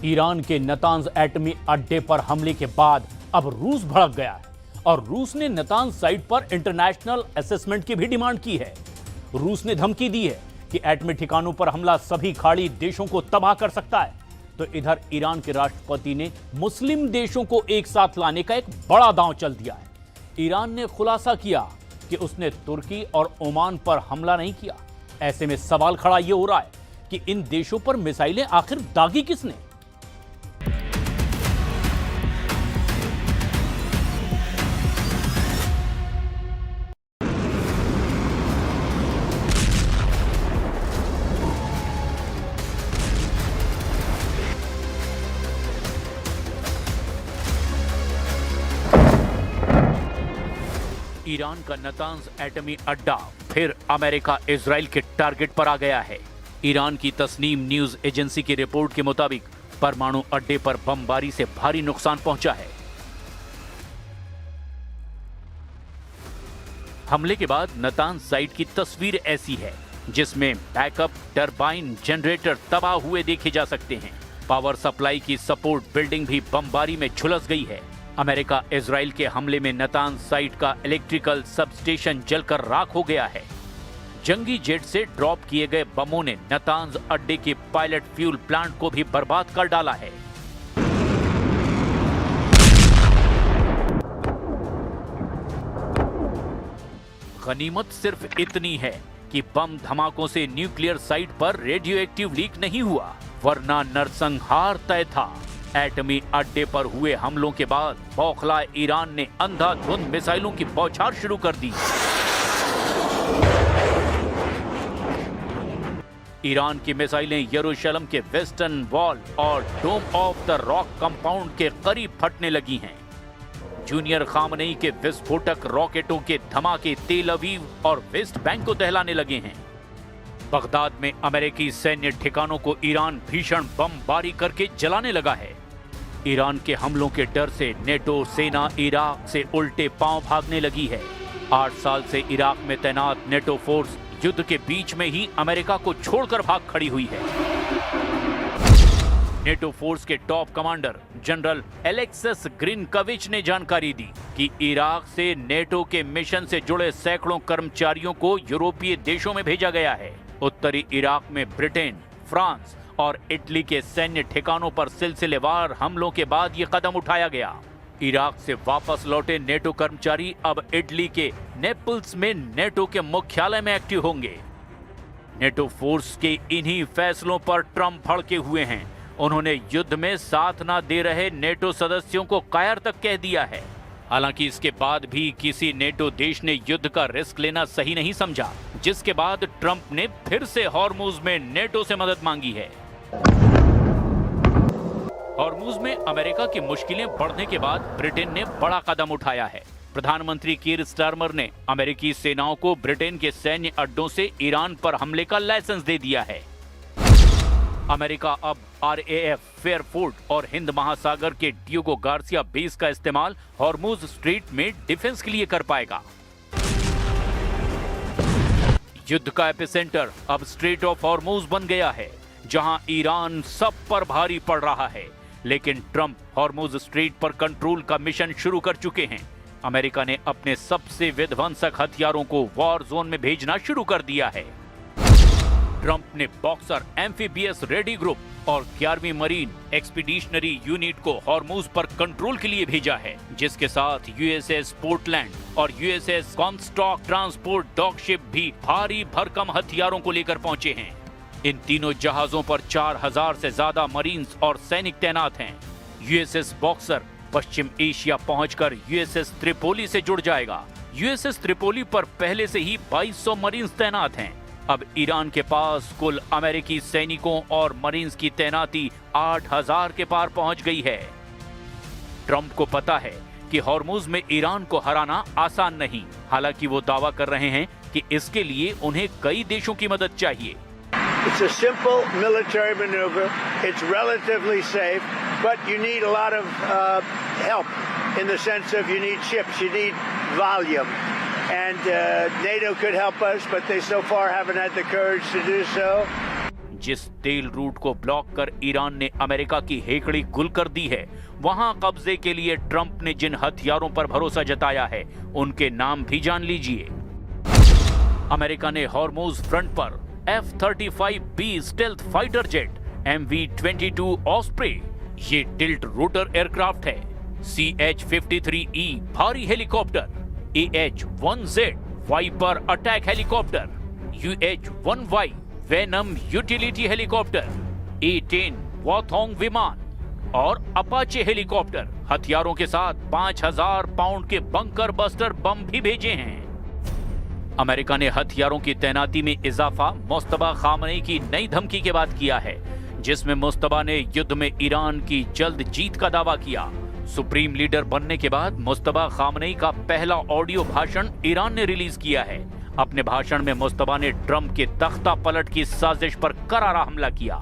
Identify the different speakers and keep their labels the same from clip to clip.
Speaker 1: Iran के Natanz एटमी अड्डे पर हमले के बाद अब रूस भड़क गया है और रूस ने नतांज साइट पर इंटरनेशनल असेसमेंट की भी डिमांड की है। रूस ने धमकी दी है कि एटमी ठिकानों पर हमला सभी खाड़ी देशों को तबाह कर सकता है। तो इधर ईरान के राष्ट्रपति ने मुस्लिम देशों को एक साथ लाने का एक बड़ा दांव चल दिया है। ईरान ने खुलासा किया कि उसने तुर्की और ओमान पर हमला नहीं किया। ऐसे में सवाल खड़ा यह हो रहा है कि इन देशों पर मिसाइलें आखिर दागी किसने? ईरान का नतांज एटमी अड्डा फिर अमेरिका इजराइल के टारगेट पर आ गया है। ईरान की तस्नीम न्यूज एजेंसी की रिपोर्ट के मुताबिक परमाणु अड्डे पर बमबारी से भारी नुकसान पहुंचा है। हमले के बाद नतांज साइट की तस्वीर ऐसी है जिसमें बैकअप टरबाइन जनरेटर तबाह हुए देखे जा सकते हैं। पावर सप्लाई की सपोर्ट बिल्डिंग भी बमबारी में झुलस गई है। अमेरिका इजराइल के हमले में नतांज साइट का इलेक्ट्रिकल सबस्टेशन जलकर राख हो गया है। जंगी जेट से ड्रॉप किए गए बमों ने नतांज अड्डे के पायलट फ्यूल प्लांट को भी बर्बाद कर डाला है। गनीमत सिर्फ इतनी है कि बम धमाकों से न्यूक्लियर साइट पर रेडियो एक्टिव लीक नहीं हुआ, वरना नरसंहार तय था। एटमी अड्डे पर हुए हमलों के बाद बौखलाए ईरान ने अंधाधुंध मिसाइलों की बौछार शुरू कर दी। ईरान की मिसाइलें यरूशलेम के वेस्टर्न वॉल और डोम ऑफ द रॉक कंपाउंड के करीब फटने लगी हैं। जूनियर खामनेई के विस्फोटक रॉकेटों के धमाके तेल अवीव और वेस्ट बैंक को दहलाने लगे हैं। बगदाद में अमेरिकी सैन्य ठिकानों को ईरान भीषण बमबारी करके जलाने लगा है। ईरान के हमलों के डर से नेटो सेना इराक से उल्टे पांव भागने लगी है। 8 साल से इराक में तैनात नेटो फोर्स युद्ध के बीच में ही अमेरिका को छोड़कर भाग खड़ी हुई है। नेटो फोर्स के टॉप कमांडर जनरल एलेक्सिस ग्रीनकविच ने जानकारी दी कि इराक से नेटो के मिशन से जुड़े सैकड़ों कर्मचारियों को यूरोपीय देशों में भेजा गया है। उत्तरी इराक में ब्रिटेन, फ्रांस और इटली के सैन्य ठिकानों पर सिलसिलेवार हमलों के बाद ये कदम उठाया गया। इराक से वापस लौटे नेटो कर्मचारी अब इटली के नेपल्स में नेटो के मुख्यालय में एक्टिव होंगे। नेटो फोर्स के इन्हीं फैसलों पर ट्रंप भड़के हुए हैं। उन्होंने युद्ध में साथ ना दे रहे नेटो सदस्यों को कायर तक कह दिया है। हालांकि इसके बाद भी किसी नेटो देश ने युद्ध का रिस्क लेना सही नहीं समझा, जिसके बाद ट्रंप ने फिर से हॉर्मुज में नेटो से मदद मांगी है। हॉर्मुज में अमेरिका की मुश्किलें बढ़ने के बाद ब्रिटेन ने बड़ा कदम उठाया है। प्रधानमंत्री कीर स्टारमर ने अमेरिकी सेनाओं को ब्रिटेन के सैन्य अड्डों से ईरान पर हमले का लाइसेंस दे दिया है। अमेरिका अब RAF फेयरफोर्ट और हिंद महासागर के डियोगो गार्सिया बेस का इस्तेमाल हॉर्मुज स्ट्रेट में डिफेंस के लिए कर पाएगा। युद्ध का एपिसेंटर अब स्ट्रेट ऑफ हॉर्मुज बन गया है, जहां ईरान सब पर भारी पड़ रहा है। लेकिन ट्रंप हॉर्मुज स्ट्रेट पर कंट्रोल का मिशन शुरू कर चुके हैं। अमेरिका ने अपने सबसे विध्वंसक हथियारों को वॉर जोन में भेजना शुरू कर दिया है। ट्रंप ने बॉक्सर एम्फीबियस रेडी ग्रुप और 11वीं मरीन एक्सपीडिशनरी यूनिट को हॉर्मुज पर कंट्रोल के लिए भेजा है, जिसके साथ USS पोर्टलैंड और USS कॉमस्टॉक ट्रांसपोर्ट डॉकशिप भी भारी भरकम हथियारों को लेकर पहुंचे हैं। इन तीनों जहाजों पर 4000 से ज्यादा मरीन्स और सैनिक तैनात हैं। USS बॉक्सर पश्चिम एशिया पहुंचकर USS त्रिपोली से जुड़ जाएगा। USS त्रिपोली पर पहले से ही 2200 मरीन्स तैनात हैं। अब ईरान के पास कुल अमेरिकी सैनिकों और मरीन्स की तैनाती 8000 के पार पहुंच गई है। ट्रंप को पता है कि हॉर्मुज में ईरान को हराना आसान नहीं। हालांकि वो दावा कर रहे हैं कि इसके लिए उन्हें कई देशों की मदद चाहिए।
Speaker 2: It's a simple military maneuver. It's relatively safe, but you need a lot of help in the sense of you need ships, you need volume. And NATO could help us, but they so far haven't had the courage to do so.
Speaker 1: जिस तेल root को block कर Iran ने America की हेकड़ी गुल कर दी है, वहां कब्जे के लिए ट्रंप ने जिन हथियारों पर भरोसा जताया है, उनके नाम भी जान लीजिए। अमेरिका ने हॉर्मुज फ्रंट पर F-35B stealth fighter jet, MV-22 Osprey, ये टिल्ट रोटर एयरक्राफ्ट है, CH-53E भारी helicopter, AH-1Z Viper attack helicopter, UH-1Y Venom utility helicopter, A-10 वॉथोंग विमान और अपाचे हेलीकॉप्टर हथियारों के साथ 5000 पाउंड के बंकर बस्टर बम भी भेजे हैं। अमेरिका ने हथियारों की तैनाती में इजाफा मुस्तफा खामनेई की नई धमकी के बाद किया है, जिसमें मुस्तफा ने युद्ध में ईरान की जल्द जीत का दावा किया। सुप्रीम लीडर बनने के बाद मुस्तफा खामनेई का पहला ऑडियो भाषण ईरान ने रिलीज किया है। अपने भाषण में मुस्तफा ने ट्रंप के तख्ता पलट की साजिश पर करारा हमला किया।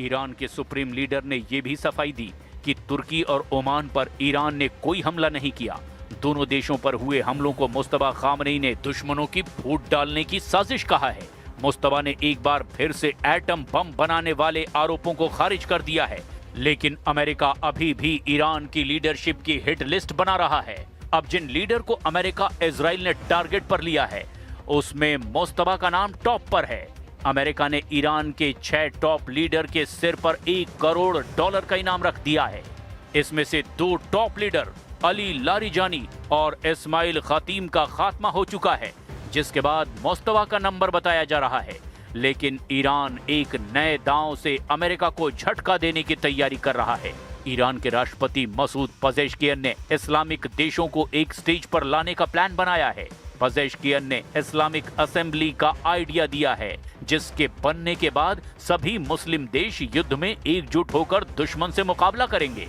Speaker 1: ईरान के सुप्रीम लीडर ने यह भी सफाई दी कि तुर्की और ओमान पर ईरान ने कोई हमला नहीं किया। दोनों देशों पर हुए हमलों को मुस्तफा खामनेई ने दुश्मनों की फूट डालने की साजिश कहा है। मुस्तफा ने एक बार फिर से एटम बम बनाने वाले आरोपों को खारिज कर दिया है, लेकिन अमेरिका अभी भी ईरान की लीडरशिप की हिट लिस्ट बना रहा है। अब जिन लीडर को अमेरिका इजराइल ने टारगेट पर लिया है, उसमें मुस्तफा का नाम टॉप पर है। अमेरिका ने ईरान के 6 टॉप लीडर के सिर पर $1 करोड़ का इनाम रख दिया है। इसमें से 2 टॉप लीडर अली लारिजानी और इस्माइल खतीम का खात्मा हो चुका है, जिसके बाद मुस्तफा का नंबर बताया जा रहा है। लेकिन ईरान एक नए दांव से अमेरिका को झटका देने की तैयारी कर रहा है। ईरान के राष्ट्रपति मसूद पजेश्कियन ने इस्लामिक देशों को एक स्टेज पर लाने का प्लान बनाया है। पजेश्कियन ने इस्लामिक असेंबली का आइडिया दिया है, जिसके बनने के बाद सभी मुस्लिम देश युद्ध में एकजुट होकर दुश्मन से मुकाबला करेंगे।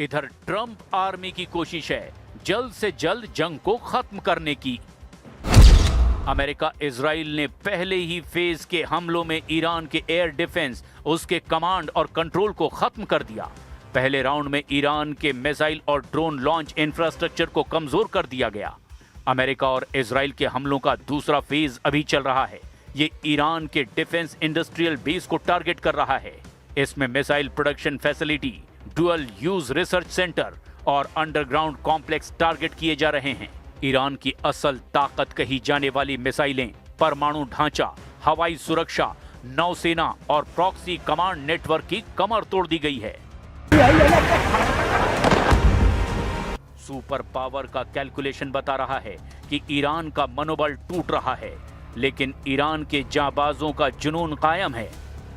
Speaker 1: इधर ट्रंप आर्मी की कोशिश है जल्द से जल्द जंग को खत्म करने की। अमेरिका इजराइल ने पहले ही फेज के हमलों में ईरान के एयर डिफेंस, उसके कमांड और कंट्रोल को खत्म कर दिया। पहले राउंड में ईरान के मिसाइल और ड्रोन लॉन्च इंफ्रास्ट्रक्चर को कमजोर कर दिया गया। अमेरिका और इजराइल के हमलों का दूसरा फेज अभी चल रहा है। ये ईरान के डिफेंस इंडस्ट्रियल बेस को टारगेट कर रहा है। इसमें missile production facility, dual use research centre और अंडरग्राउंड कॉम्प्लेक्स टारगेट किए जा रहे हैं। ईरान की असल ताकत कही जाने वाली मिसाइलें, परमाणु ढांचा, हवाई सुरक्षा, नौसेना और प्रॉक्सी कमांड नेटवर्क की कमर तोड़ दी गई है। सुपर पावर का कैलकुलेशन बता रहा है कि ईरान का मनोबल टूट रहा है, लेकिन ईरान के जाबाजों का जुनून कायम है।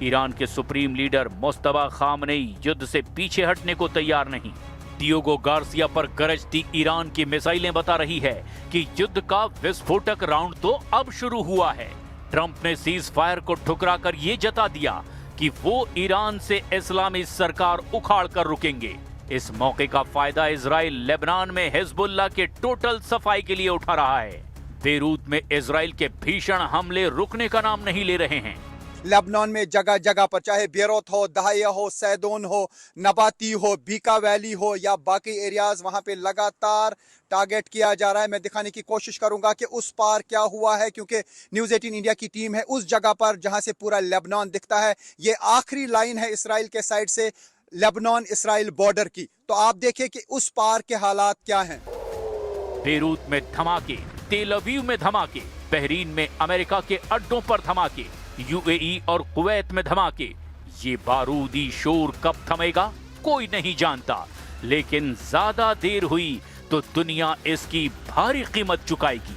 Speaker 1: ईरान के सुप्रीम लीडर मुस्तफा खामनेई युद्ध से पीछे हटने को तैयार नहीं। डियोगो गार्सिया पर गरजती ईरान की मिसाइलें बता रही है कि युद्ध का विस्फोटक राउंड तो अब शुरू हुआ है। ट्रंप ने सीज फायर को ठुकरा कर ये जता दिया कि वो ईरान से इस्लामी सरकार उखाड़ कर रुकेंगे। इस मौके का फायदा इजराइल लेबनान में हिजबुल्लाह के टोटल सफाई के लिए उठा रहा है। बेरूत में इजराइल के भीषण हमले रुकने का नाम नहीं ले रहे हैं।
Speaker 3: लेबनान में जगह जगह पर, चाहे बेरूत हो, दहाया हो, सैदोन हो, नबाती हो, बीका वैली हो या बाकी एरियाज, वहां पे लगातार टारगेट किया जा रहा है। मैं दिखाने की कोशिश करूंगा कि उस पार क्या हुआ है, क्योंकि न्यूज़ 18 इंडिया की टीम है उस जगह पर जहां से पूरा लेबनान दिखता है। ये आखिरी लाइन है इसराइल के साइड से लेबनान इसराइल बॉर्डर की। तो आप देखिए कि उस पार के हालात क्या हैं।
Speaker 1: बेरूत में धमाके, तेल अवीव में धमाके, बहरीन में अमेरिका के अड्डों पर धमाके, यूएई और कुवैत में धमाके। ये बारूदी शोर कब थमेगा कोई नहीं जानता, लेकिन ज्यादा देर हुई तो दुनिया इसकी भारी कीमत चुकाएगी।